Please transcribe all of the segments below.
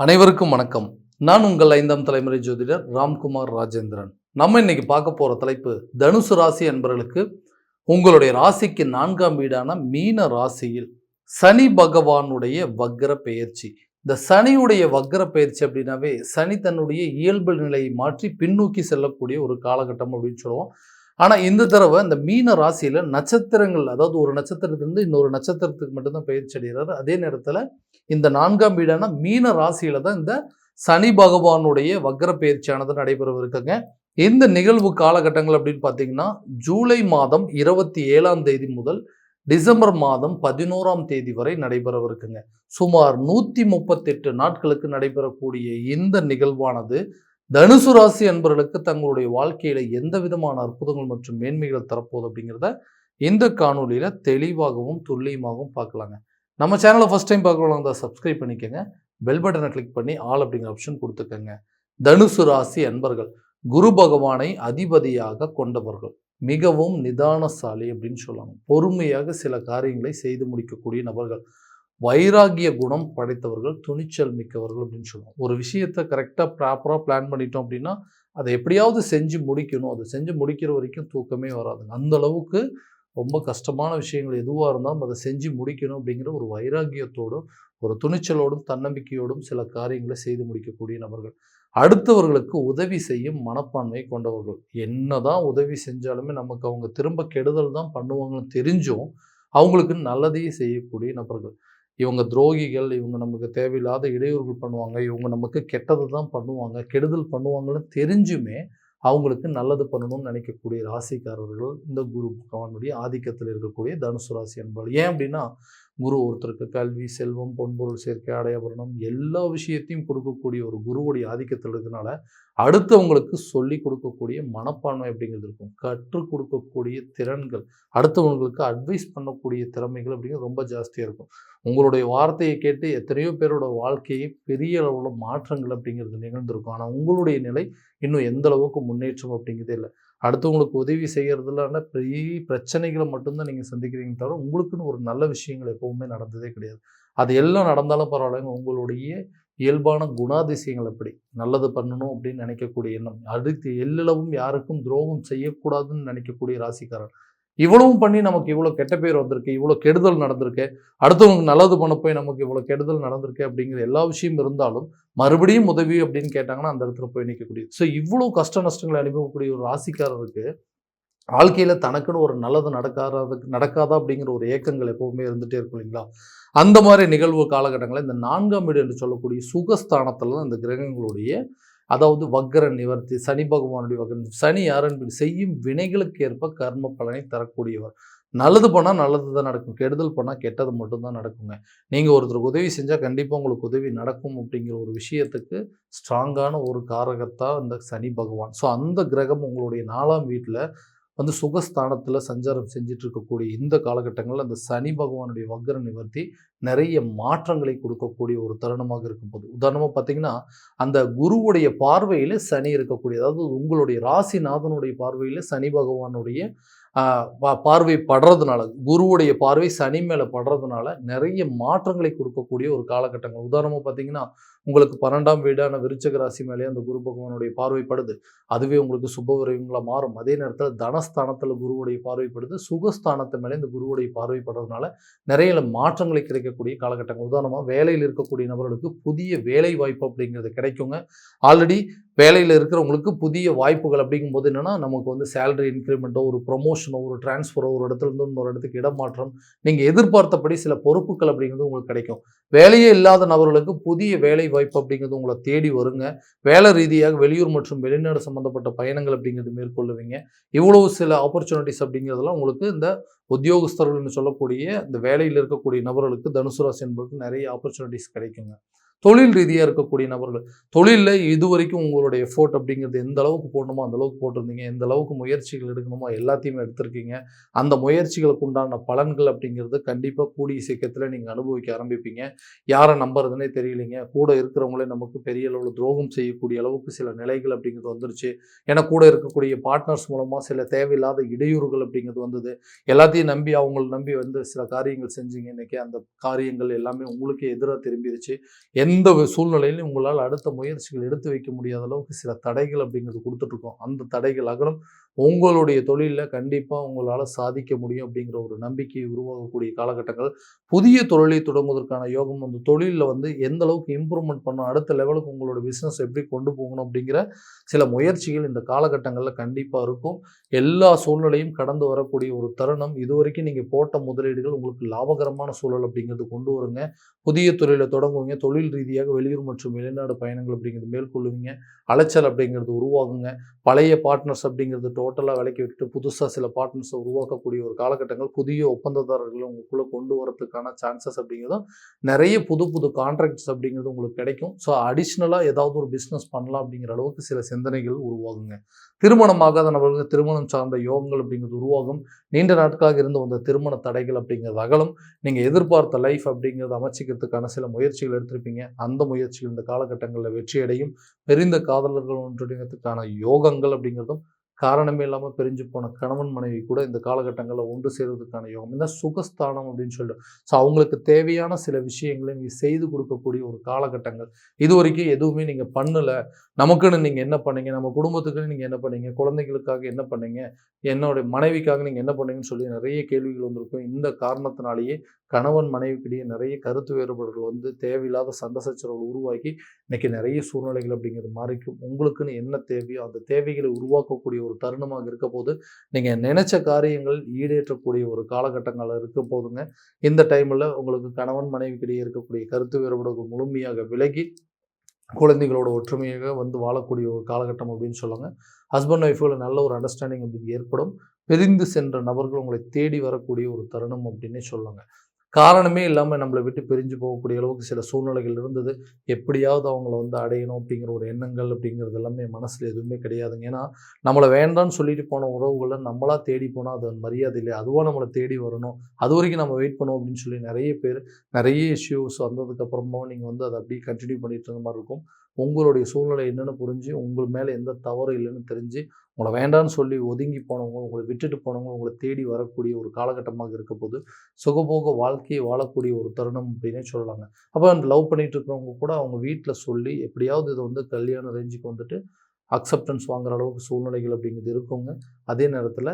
அனைவருக்கும் வணக்கம். நான் உங்கள் 5ஆம் தலைமுறை ஜோதிடர் ராம்குமார் ராஜேந்திரன். நம்ம இன்னைக்கு பார்க்க போற தலைப்பு தனுசு ராசி அன்பர்களுக்கு உங்களுடைய ராசிக்கு 4ஆம் வீடான மீன ராசியில் சனி பகவானுடைய வக்ர பெயர்ச்சி. இந்த சனியுடைய வக்ர பெயர்ச்சி அப்படின்னாவே சனி தன்னுடைய இயல்பு நிலையை மாற்றி பின்னோக்கி செல்லக்கூடிய ஒரு காலகட்டம் அப்படின்னு சொல்லுவோம். ஆனால் இந்த தடவை இந்த மீன ராசியில் நட்சத்திரங்கள், அதாவது ஒரு நட்சத்திரத்திலிருந்து இன்னொரு நட்சத்திரத்துக்கு மட்டும்தான் பயிற்சி அடைகிறார். அதே நேரத்தில் இந்த 4ஆம் வீடான மீன ராசியில தான் இந்த சனி பகவானுடைய வக்ர பயிற்சியானது நடைபெறவிருக்குங்க. இந்த நிகழ்வு காலகட்டங்கள் அப்படின்னு பார்த்தீங்கன்னா ஜூலை மாதம் 27ஆம் தேதி முதல் டிசம்பர் மாதம் 11ஆம் தேதி வரை நடைபெறவிருக்குங்க. சுமார் 138 நாட்களுக்கு நடைபெறக்கூடிய இந்த நிகழ்வானது தனுசு ராசி அன்பர்களுக்கு தங்களுடைய வாழ்க்கையில எந்த விதமான அற்புதங்கள் மற்றும் மேன்மைகள் தரப்போகுது அப்படிங்கிறத இந்த காணொலியில தெளிவாகவும் துல்லியமாகவும் பார்க்கலாங்க. நம்ம சேனலை ஃபர்ஸ்ட் டைம் பார்க்குறவங்க தான் சப்ஸ்கிரைப் பண்ணிக்கோங்க. பெல் பட்டனை கிளிக் பண்ணி ஆல் அப்படிங்கிற ஆப்ஷன் கொடுத்துக்கோங்க. தனுசு ராசி அன்பர்கள் குரு பகவானை அதிபதியாக கொண்டவர்கள், மிகவும் நிதானசாலி அப்படின்னு சொல்லுவாங்க. பொறுமையாக சில காரியங்களை செய்து முடிக்கக்கூடிய நபர்கள், வைராகிய குணம் படைத்தவர்கள், துணிச்சல் மிக்கவர்கள் அப்படின்னு சொல்லுவோம். ஒரு விஷயத்தை கரெக்டாக ப்ராப்பராக பிளான் பண்ணிட்டோம் அப்படின்னா அதை எப்படியாவது செஞ்சு முடிக்கணும். அதை செஞ்சு முடிக்கிற வரைக்கும் தூக்கமே வராதுங்க. அந்த அளவுக்கு ரொம்ப கஷ்டமான விஷயங்கள் எதுவாக இருந்தாலும் அதை செஞ்சு முடிக்கணும் அப்படிங்கிற ஒரு வைராகியத்தோடும் ஒரு துணிச்சலோடும் தன்னம்பிக்கையோடும் சில காரியங்களை செய்து முடிக்கக்கூடிய நபர்கள், அடுத்தவர்களுக்கு உதவி செய்யும் மனப்பான்மை கொண்டவர்கள். என்னதான் உதவி செஞ்சாலுமே நமக்கு அவங்க திரும்ப கெடுதல் தான் பண்ணுவாங்கன்னு தெரிஞ்சும் அவங்களுக்கு நல்லதையே செய்யக்கூடிய நபர்கள். இவங்க துரோகிகள், இவங்க நமக்கு தேவையில்லாத இடையூறுகள் பண்ணுவாங்க, இவங்க நமக்கு கெட்டது தான் பண்ணுவாங்க, கெடுதல் பண்ணுவாங்கன்னு தெரிஞ்சுமே அவங்களுக்கு நல்லது பண்ணணும்னு நினைக்கக்கூடிய ராசிக்காரர்கள் இந்த குரு பகவானுடைய ஆதிக்கத்தில் இருக்கக்கூடிய தனுசு ராசி என்பது. ஏன் அப்படின்னா குரு ஒருத்தருக்கு கல்வி, செல்வம், பொன்பொருள் சேர்க்கை, ஆடையாபரணம் எல்லா விஷயத்தையும் கொடுக்கக்கூடிய ஒரு குருவுடைய ஆதிக்கத்தில் இருக்கிறதுனால அடுத்தவங்களுக்கு சொல்லி கொடுக்கக்கூடிய மனப்பான்மை அப்படிங்கிறது இருக்கும். கற்றுக் கொடுக்கக்கூடிய திறன்கள், அடுத்தவங்களுக்கு அட்வைஸ் பண்ணக்கூடிய திறமைகள் அப்படிங்கிறது ரொம்ப ஜாஸ்தியாக இருக்கும். உங்களுடைய வார்த்தையை கேட்டு எத்தனையோ பேரோட வாழ்க்கையை பெரிய அளவில் மாற்றங்கள் அப்படிங்கிறது நிகழ்ந்திருக்கும். ஆனால் உங்களுடைய நிலை இன்னும் எந்த அளவுக்கு முன்னேற்றம் அப்படிங்கிறதே இல்லை. அடுத்தவங்களுக்கு உதவி செய்கிறதுலான பெரிய பிரச்சனைகளை மட்டும்தான் நீங்கள் சந்திக்கிறீங்க தவிர உங்களுக்குன்னு ஒரு நல்ல விஷயங்கள் எப்பவுமே நடந்ததே கிடையாது. அது எல்லாம் நடந்தாலும் பரவாயில்லைங்க, உங்களுடைய இயல்பான குணாதிசயங்கள் எப்படி நல்லது பண்ணணும் அப்படின்னு நினைக்கக்கூடிய எண்ணம், அடுத்து எல்லளவும் யாருக்கும் துரோகம் செய்யக்கூடாதுன்னு நினைக்கக்கூடிய ராசிக்காரர், இவ்வளவும் பண்ணி நமக்கு இவ்வளோ கெட்ட பேர் வந்திருக்கு, இவ்வளோ கெடுதல் நடந்திருக்கு, அடுத்தவங்களுக்கு நல்லது பண்ண போய் நமக்கு இவ்வளோ கெடுதல் நடந்திருக்கு அப்படிங்கிற எல்லா விஷயம் இருந்தாலும் மறுபடியும் உதவி அப்படின்னு கேட்டாங்கன்னா அந்த இடத்துல போய் நிற்கக்கூடியது. ஸோ இவ்வளோ கஷ்ட நஷ்டங்களை அனுபவக்கூடிய ஒரு ராசிக்காரருக்கு வாழ்க்கையில தனக்குன்னு ஒரு நல்லது நடக்காதா அப்படிங்கிற ஒரு ஏக்கங்கள் எப்பவுமே இருந்துகிட்டே இருக்கும் இல்லைங்களா? அந்த மாதிரி நிகழ்வு காலகட்டங்களில் இந்த 4ஆம் வீடு என்று சொல்லக்கூடிய சுகஸ்தானத்தில் தான் இந்த கிரகங்களுடைய, அதாவது வக்ர நிவர்த்தி, சனி பகவானுடைய வக்ரம். சனி யாருன்னு செய்யும் வினைகளுக்கு ஏற்ப கர்ம பலனை தரக்கூடியவர். நல்லது பண்ணால் நல்லது தான் நடக்கும், கெடுதல் பண்ணால் கெட்டது மட்டும்தான் நடக்குங்க. நீங்கள் ஒருத்தருக்கு உதவி செஞ்சால் கண்டிப்பாக உங்களுக்கு உதவி நடக்கும் அப்படிங்கிற ஒரு விஷயத்துக்கு ஸ்ட்ராங்கான ஒரு காரகத்தான் இந்த சனி பகவான். ஸோ அந்த கிரகம் உங்களுடைய 4ஆம் வீட்டில் வந்து சுகஸ்தானத்தில் சஞ்சாரம் செஞ்சுட்டு இருக்கக்கூடிய இந்த காலகட்டங்களில் அந்த சனி பகவானுடைய வக்ர நிவர்த்தி நிறைய மாற்றங்களை கொடுக்கக்கூடிய ஒரு தருணமாக இருக்கும்போது, உதாரணமாக பார்த்தீங்கன்னா அந்த குருவுடைய பார்வையில் சனி இருக்கக்கூடிய, அதாவது உங்களுடைய ராசிநாதனுடைய பார்வையில் சனி பகவானுடைய பார்வை படுறதுனால, குருவுடைய பார்வை சனி மேலே படுறதுனால நிறைய மாற்றங்களை கொடுக்கக்கூடிய ஒரு காலகட்டங்கள். உதாரணமாக பார்த்தீங்கன்னா உங்களுக்கு 12ஆம் வீடான விருச்சிக ராசி மேலே அந்த குரு பகவானுடைய பார்வைப்படுது, அதுவே உங்களுக்கு சுப விரயங்களாக மாறும். அதே நேரத்தில் தனஸ்தானத்தில் குருவுடைய பார்வைப்படுது, சுகஸ்தானத்து மேலே இந்த குருவுடைய பார்வைப்படுறதுனால நிறைய மாற்றங்களை கிடைக்கக்கூடிய காலகட்டங்கள். உதாரணமாக வேலையில் இருக்கக்கூடிய நபர்களுக்கு புதிய வேலை வாய்ப்பு அப்படிங்கிறது கிடைக்குங்க. ஆல்ரெடி வேலையில் இருக்கிறவங்களுக்கு புதிய வாய்ப்புகள் அப்படிங்கும்போது என்னென்னா நமக்கு வந்து சேலரி இன்க்ரிமெண்ட்டோ, ஒரு ப்ரொமோஷனோ, ஒரு டிரான்ஸ்ஃபரோ, ஒரு இடத்துலேருந்து இன்னொரு இடத்துக்கு இடமாற்றம், நீங்கள் எதிர்பார்த்தபடி சில பொறுப்புகள் அப்படிங்கிறது உங்களுக்கு கிடைக்கும். வேலையே இல்லாத நபர்களுக்கு புதிய வேலை வாய்ப்பு அப்படிங்கிறது உங்களை தேடி வருங்க. வேலை ரீதியாக வெளியூர் மற்றும் வெளிநாடு சம்மந்தப்பட்ட பயணங்கள் அப்படிங்கிறது மேற்கொள்ளுவீங்க. இவ்வளவு சில ஆப்பர்ச்சுனிட்டிஸ் அப்படிங்கிறதெல்லாம் உங்களுக்கு இந்த உத்தியோகஸ்தர்கள்னு சொல்லக்கூடிய இந்த வேலையில் இருக்கக்கூடிய நபர்களுக்கு தனுசு ராசி என்பதற்கு நிறைய ஆப்பர்ச்சுனிட்டிஸ் கிடைக்குங்க. தொழில் ரீதியாக இருக்கக்கூடிய நபர்கள், தொழிலில் இது வரைக்கும் உங்களுடைய எஃபோர்ட் அப்படிங்கிறது எந்த அளவுக்கு போடணுமோ அந்த அளவுக்கு போட்டிருந்தீங்க, எந்த அளவுக்கு முயற்சிகள் எடுக்கணுமோ எல்லாத்தையுமே எடுத்திருக்கீங்க. அந்த முயற்சிகளுக்கு உண்டான பலன்கள் அப்படிங்கிறது கண்டிப்பாக கூடிய சீக்கிரத்தில் நீங்கள் அனுபவிக்க ஆரம்பிப்பீங்க. யாரை நம்புறதுனே தெரியலைங்க, கூட இருக்கிறவங்களே நமக்கு பெரிய அளவில் துரோகம் செய்யக்கூடிய அளவுக்கு சில நிலைகள் அப்படிங்கிறது வந்துருச்சு. ஏன்னா கூட இருக்கக்கூடிய பார்ட்னர்ஸ் மூலமாக சில தேவையில்லாத இடையூறுகள் அப்படிங்கிறது வந்தது. எல்லாத்தையும் நம்பி அவங்களை நம்பி வந்து சில காரியங்கள் செஞ்சீங்க, இன்றைக்கி அந்த காரியங்கள் எல்லாமே உங்களுக்கு எதிராக திரும்பிடுச்சு. எந்த சூழ்நிலையிலும் உங்களால் அடுத்த முயற்சிகள் எடுத்து வைக்க முடியாத அளவுக்கு சில தடைகள் அப்படிங்கிறது கொடுத்துட்ருக்கோம். அந்த தடைகள் அகலும். உங்களுடைய தொழிலில் கண்டிப்பாக உங்களால் சாதிக்க முடியும் அப்படிங்கிற ஒரு நம்பிக்கை உருவாகக்கூடிய காலகட்டங்கள். புதிய தொழிலை தொடங்குவதற்கான யோகம், அந்த தொழிலில் வந்து எந்த அளவுக்கு இம்ப்ரூவ்மெண்ட் பண்ணணும், அடுத்த லெவலுக்கு உங்களோட பிஸ்னஸ் எப்படி கொண்டு போகணும் அப்படிங்கிற சில முயற்சிகள் இந்த காலகட்டங்களில் கண்டிப்பாக இருக்கும். எல்லா சூழ்நிலையும் கடந்து வரக்கூடிய ஒரு தருணம். இதுவரைக்கும் நீங்கள் போட்ட முதலீடுகள் உங்களுக்கு லாபகரமான சூழல் அப்படிங்கிறது கொண்டு வருங்க. புதிய தொழிலை தொடங்குவீங்க. தொழில் ரீதியாக வெளியூர் மற்றும் வெளிநாடு பயணங்கள் அப்படிங்கிறது மேற்கொள்ளுவீங்க. அலைச்சல் அப்படிங்கிறது உருவாகுங்க. பழைய பார்ட்னர்ஸ் அப்படிங்கிறது டோட்டலாக விலக்கி விட்டுட்டு புதுசாக சில பார்ட்னர்ஸை உருவாக்கக்கூடிய ஒரு காலகட்டங்கள். புதிய ஒப்பந்ததாரர்களை உங்களுக்குள்ளே கொண்டு வரதுக்கான சான்சஸ் அப்படிங்கிறதும் நிறைய புது புது கான்ட்ராக்ட்ஸ் அப்படிங்கிறது உங்களுக்கு கிடைக்கும். ஸோ அடிஷ்னலாக ஏதாவது ஒரு பிஸ்னஸ் பண்ணலாம் அப்படிங்கிற அளவுக்கு சில சிந்தனைகள் உருவாகுங்க. திருமணமாகாத நபர்களுக்கு திருமணம் சார்ந்த யோகங்கள் அப்படிங்கிறது உருவாகும். நீண்ட நாட்களாக இருந்து வந்த திருமண தடைகள் அப்படிங்கிறது அகலும். நீங்கள் எதிர்பார்த்த லைஃப் அப்படிங்கிறத அமைச்சிக்கிறதுக்கான சில முயற்சிகள் எடுத்திருப்பீங்க. அந்த முயற்சிகள் இந்த காலகட்டங்களில் வெற்றியடையும். பெரிந்த காதலர்கள் ஒன்றிணையத்துக்கான யோகங்கள் அப்படிங்கிறதும், காரணமே இல்லாமல் பிரிஞ்சு போன கணவன் மனைவி கூட இந்த காலகட்டங்களில் ஒன்று சேர்வதற்கான யோகம். இந்த சுகஸ்தானம் அப்படின்னு சொல்லிட்டு, ஸோ அவங்களுக்கு தேவையான சில விஷயங்களை நீங்கள் செய்து கொடுக்கக்கூடிய ஒரு காலகட்டங்கள். இது வரைக்கும் எதுவுமே நீங்கள் பண்ணலை, நமக்குன்னு நீங்கள் என்ன பண்ணீங்க, நம்ம குடும்பத்துக்குன்னு நீங்கள் என்ன பண்ணீங்க, குழந்தைகளுக்காக என்ன பண்ணீங்க, என்னுடைய மனைவிக்காக நீங்கள் என்ன பண்ணீங்கன்னு சொல்லி நிறைய கேள்விகள் வந்திருக்கும். இந்த காரணத்தினாலேயே கணவன் மனைவிக்கிடையே நிறைய கருத்து வேறுபாடுகள் வந்து தேவையில்லாத சண்டை சச்சரவுகள் உருவாக்கி இன்னைக்கு நிறைய சூழ்நிலைகள் அப்படிங்கிறது மாறிக்கும். உங்களுக்குன்னு என்ன தேவையோ அந்த தேவைகளை உருவாக்கக்கூடிய ஒரு தருணமாக இருக்க போது, நீங்கள் நினைச்ச காரியங்கள் ஈடேற்றக்கூடிய ஒரு காலகட்டங்கள் இருக்க போதுங்க. இந்த டைமில் உங்களுக்கு கணவன் மனைவிக்கிடையே இருக்கக்கூடிய கருத்து வேறுபாடுகள் முழுமையாக விலகி குழந்தைகளோட ஒற்றுமையாக வந்து வாழக்கூடிய ஒரு காலகட்டம் அப்படின்னு சொல்லுவாங்க. ஹஸ்பண்ட் ஒய்ஃபுல நல்ல ஒரு அண்டர்ஸ்டாண்டிங் அப்படின்னு ஏற்படும். பிரிந்து சென்ற நபர்கள் உங்களை தேடி வரக்கூடிய ஒரு தருணம் அப்படின்னே சொல்லுவாங்க. காரணமே இல்லாமல் நம்மளை விட்டு பிரிஞ்சு போகக்கூடிய அளவுக்கு சில சூழ்நிலைகள் இருந்தது. எப்படியாவது அவங்கள வந்து அடையணும் அப்படிங்கிற ஒரு எண்ணங்கள் அப்படிங்கிறது எல்லாமே மனசில் எதுவுமே கிடையாதுங்க. ஏன்னா நம்மளை வேண்டான்னு சொல்லிட்டு போன உறவுகளை நம்மளா தேடி போனால் அது மரியாதை இல்லை. அதுவாக நம்மளை தேடி வரணும், அது வரைக்கும் நம்ம வெயிட் பண்ணுவோம் அப்படின்னு சொல்லி நிறைய பேர் நிறைய இஷ்யூஸ் வந்ததுக்கப்புறமா நீங்கள் வந்து அதை அப்படியே கண்டினியூ பண்ணிட்டு இருந்த மாதிரி இருக்கும். உங்களுடைய சூழ்நிலை என்னென்னு புரிஞ்சு, உங்கள் மேலே எந்த தவறும் இல்லைன்னு தெரிஞ்சு, உங்களை வேண்டான்னு சொல்லி ஒதுங்கி போனவங்க, உங்களை விட்டுட்டு போனவங்க உங்களை தேடி வரக்கூடிய ஒரு காலகட்டமாக இருக்க போது, சுகபோக வாழ்க்கையை வாழக்கூடிய ஒரு தருணம் அப்படின்னே சொல்லலாங்க. அப்போ அந்த லவ் பண்ணிட்டு இருக்கிறவங்க கூட அவங்க வீட்டில் சொல்லி எப்படியாவது இதை வந்து கல்யாண ரேஞ்சுக்கு வந்துட்டு அக்செப்டன்ஸ் வாங்குற அளவுக்கு சூழ்நிலைகள் அப்படிங்கிறது இருக்குங்க. அதே நேரத்தில்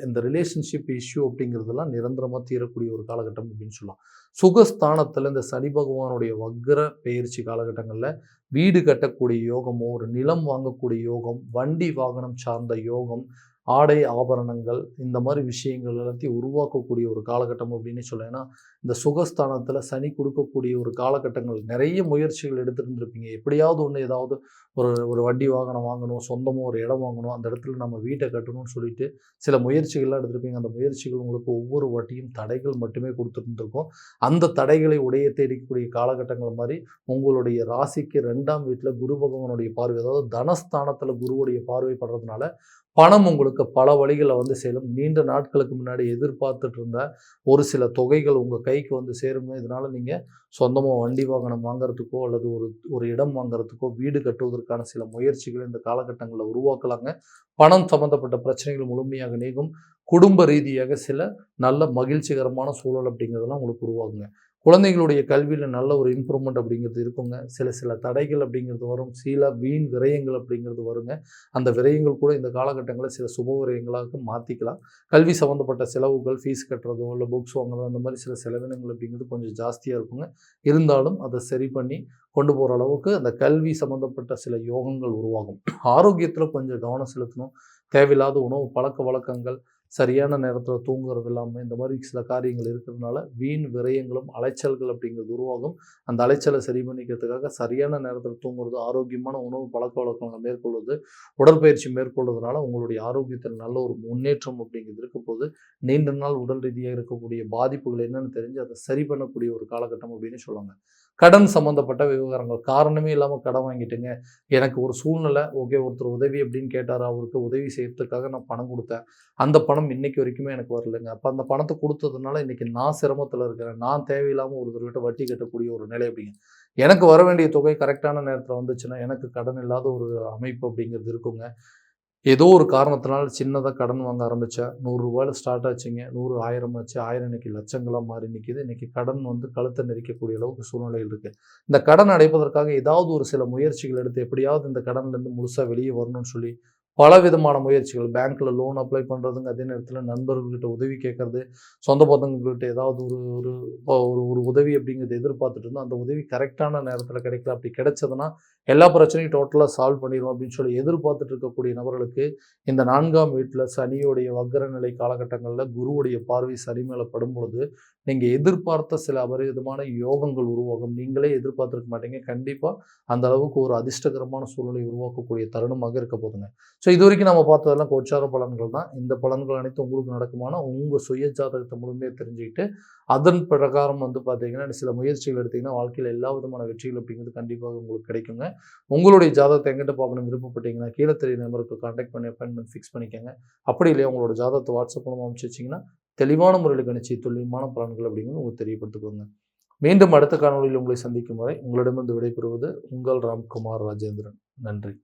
இந்த ரிலேஷன்ஷிப் இஷ்யூ அப்படிங்கிறதெல்லாம் நிரந்தரமாக தீரக்கூடிய ஒரு காலகட்டம் அப்படின்னு சொல்லலாம். சுகஸ்தானத்தில் இந்த சனி பகவானுடைய வக்ர பெயர்ச்சி காலகட்டங்களில் வீடு கட்டக்கூடிய யோகமோ, ஒரு நிலம் வாங்கக்கூடிய யோகம், வண்டி வாகனம் சார்ந்த யோகம், ஆடை ஆபரணங்கள், இந்த மாதிரி விஷயங்கள் எல்லாத்தையும் உருவாக்கக்கூடிய ஒரு காலகட்டம் அப்படின்னு சொல்லலாம். ஏன்னா இந்த சுகஸ்தானத்தில் சனி கொடுக்கக்கூடிய ஒரு காலகட்டங்கள் நிறைய முயற்சிகள் எடுத்துருந்துருப்பீங்க. எப்படியாவது ஒன்று ஏதாவது ஒரு ஒரு வண்டி வாகனம் வாங்கணும், சொந்தமாக ஒரு இடம் வாங்கணும், அந்த இடத்துல நம்ம வீட்டை கட்டணும்னு சொல்லிட்டு சில முயற்சிகள்லாம் எடுத்திருப்பீங்க. அந்த முயற்சிகள் உங்களுக்கு ஒவ்வொரு வாட்டியும் தடைகள் மட்டுமே கொடுத்துருந்துருக்கும். அந்த தடைகளை உடைய தேடிக்கக்கூடிய காலகட்டங்கள் மாதிரி உங்களுடைய ராசிக்கு 2ஆம் வீட்டில் குரு பகவானுடைய பார்வை, அதாவது தனஸ்தானத்தில் குருவுடைய பார்வை படுறதுனால பணம் உங்களுக்கு பல வழிகளில் வந்து சேரும். நீண்ட நாட்களுக்கு முன்னாடி எதிர்பார்த்துட்டு இருந்த ஒரு சில தொகைகள் உங்கள் கைக்கு வந்து சேருங்க. இதனால் நீங்கள் சொந்தமாக வண்டி வாகனம் வாங்குறதுக்கோ அல்லது ஒரு ஒரு இடம் வாங்குறதுக்கோ, வீடு கட்டுவதற்கான சில முயற்சிகளை இந்த காலகட்டங்களில் உருவாக்கலாங்க. பணம் சம்மந்தப்பட்ட பிரச்சனைகள் முழுமையாக நீங்கும். குடும்ப ரீதியாக சில நல்ல மகிழ்ச்சிகரமான சூழல் அப்படிங்கிறதெல்லாம் உங்களுக்கு உருவாகுங்க. குழந்தைகளுடைய கல்வியில் நல்ல ஒரு இம்ப்ரூவ்மெண்ட் அப்படிங்கிறது இருக்குங்க. சில தடைகள் அப்படிங்கிறது வரும். சில வீண் விரயங்கள் அப்படிங்கிறது வருங்க. அந்த விரயங்கள் கூட இந்த காலகட்டங்களில் சில சுப விரயங்களாக மாற்றிக்கலாம். கல்வி சம்மந்தப்பட்ட செலவுகள், ஃபீஸ் கட்டுறதோ இல்லை புக்ஸ் வாங்குறதோ, அந்த மாதிரி சில செலவினங்கள் அப்படிங்கிறது கொஞ்சம் ஜாஸ்தியாக இருக்குங்க. இருந்தாலும் அதை சரி பண்ணி கொண்டு போகிற அளவுக்கு அந்த கல்வி சம்மந்தப்பட்ட சில யோகங்கள் உருவாகும். ஆரோக்கியத்தில் கொஞ்சம் கவனம் செலுத்தணும். தேவையில்லாத உணவு பழக்க வழக்கங்கள், சரியான நேரத்தில் தூங்குறது இல்லாமல், இந்த மாதிரி சில காரியங்கள் இருக்கிறதுனால வீண் விரயங்களும் அலைச்சல்கள் அப்படிங்கிறது உருவாகும். அந்த அலைச்சலை சரி பண்ணிக்கிறதுக்காக சரியான நேரத்தில் தூங்குறது, ஆரோக்கியமான உணவு பழக்க வழக்கங்களை மேற்கொள்வது, உடற்பயிற்சி மேற்கொள்வதனால உங்களுடைய ஆரோக்கியத்தில் நல்ல ஒரு முன்னேற்றம் அப்படிங்கிறது இருக்க போது, நீண்ட நாள் உடல் ரீதியாக இருக்கக்கூடிய பாதிப்புகள் என்னென்னு தெரிஞ்சு அதை சரி பண்ணக்கூடிய ஒரு காலகட்டம் அப்படின்னு சொல்லுவாங்க. கடன் சம்மந்தப்பட்ட விவகாரங்கள், காரணமே இல்லாமல் கடன் வாங்கிட்டுங்க, எனக்கு ஒரு சூழ்நிலை, ஓகே ஒருத்தர் உதவி அப்படின்னு கேட்டார், அவருக்கு உதவி செய்யறதுக்காக நான் பணம் கொடுத்தேன், அந்த பணம் இன்னைக்கு வரைக்குமே எனக்கு வரலைங்க. அப்போ அந்த பணத்தை கொடுத்ததுனால இன்னைக்கு நான் சிரமத்தில் இருக்கிறேன், நான் தேவையில்லாமல் ஒருத்தர்கிட்ட வட்டி கட்டக்கூடிய ஒரு நிலை அப்படிங்க. எனக்கு வர வேண்டிய தொகை கரெக்டான நேரத்தில் வந்துச்சுன்னா எனக்கு கடன் இல்லாத ஒரு அமைப்பு அப்படிங்கிறது இருக்குங்க. ஏதோ ஒரு காரணத்தினால சின்னதாக கடன் வாங்க ஆரம்பித்தா ரூ. 100 ஸ்டார்ட் ஆச்சுங்க, 100 1000 ஆச்சு, 1000 இன்னைக்கு லட்சங்களாக மாறி நிற்கிது. இன்னைக்கு கடன் வந்து கழுத்தை நெரிக்கக்கூடிய அளவுக்கு சூழ்நிலைகள் இருக்குது. இந்த கடன் அடைப்பதற்காக ஏதாவது ஒரு சில முயற்சிகள் எடுத்து எப்படியாவது இந்த கடன்லேருந்து முழுசாக வெளியே வரணும்னு சொல்லி பல விதமான முயற்சிகள், பேங்க்ல லோன் அப்ளை பண்ணுறதுங்க, அதே நேரத்தில் நண்பர்கள்கிட்ட உதவி கேட்கறது, சொந்த பந்தங்கள்கிட்ட ஏதாவது ஒரு ஒரு ஒரு ஒரு உதவி அப்படிங்கிறத எதிர்பார்த்துட்டு இருந்தோம். அந்த உதவி கரெக்டான நேரத்தில் கிடைக்கல. அப்படி கிடைச்சதுன்னா எல்லா பிரச்சனையும் டோட்டலாக சால்வ் பண்ணிடும் அப்படின்னு சொல்லி எதிர்பார்த்துட்டு இருக்கக்கூடிய நபர்களுக்கு இந்த 4ஆம் வீட்டில் சனியுடைய வக்ர நிலை காலகட்டங்களில் குருவுடைய பார்வை சனி மேலே படும் பொழுது நீங்கள் எதிர்பார்த்த சில அபரிவிதமான யோகங்கள் உருவாகும். நீங்களே எதிர்பார்த்துருக்க மாட்டீங்க. கண்டிப்பாக அந்த அளவுக்கு ஒரு அதிர்ஷ்டகரமான சூழ்நிலை உருவாக்கக்கூடிய தருணமாக இருக்க போதுங்க. ஸோ இது வரைக்கும் நம்ம பார்த்ததெல்லாம் கோச்சார பலன்கள் தான். இந்த பலன்கள் அனைத்தும் உங்களுக்கு நடக்குமானா உங்கள் சுய ஜாதகத்தை முழுமையாக தெரிஞ்சுக்கிட்டு அதன் பிரகாரம் வந்து பார்த்தீங்கன்னா சில முயற்சிகள் எடுத்தீங்கன்னா வாழ்க்கையில் எல்லா விதமான வெற்றிகள் அப்படிங்கிறது கண்டிப்பாக உங்களுக்கு கிடைக்குங்க. உங்களுடைய ஜாதகத்தை எங்கிட்ட பார்க்கணும் விருப்பப்பட்டீங்கன்னா கீழே தெரிய நம்பருக்கு கான்டாக்ட் பண்ணி அப்பாயின்மெண்ட் ஃபிக்ஸ் பண்ணிக்கோங்க. அப்படி இல்லையா உங்களோட ஜாதகத்தை வாட்ஸ்அப் மூலமாக அனுப்பிச்சு வச்சிங்கன்னா தெளிவான முறையில் கணிச்சு துல்லியமான பலன்கள் அப்படிங்கிறது உங்களுக்கு தெரியப்படுத்திக்கோங்க. மீண்டும் அடுத்த காணொலியில் உங்களை சந்திக்கும் வரை உங்களிடமிருந்து விடைபெறுவது உங்கள் ராம்குமார் ராஜேந்திரன். நன்றி.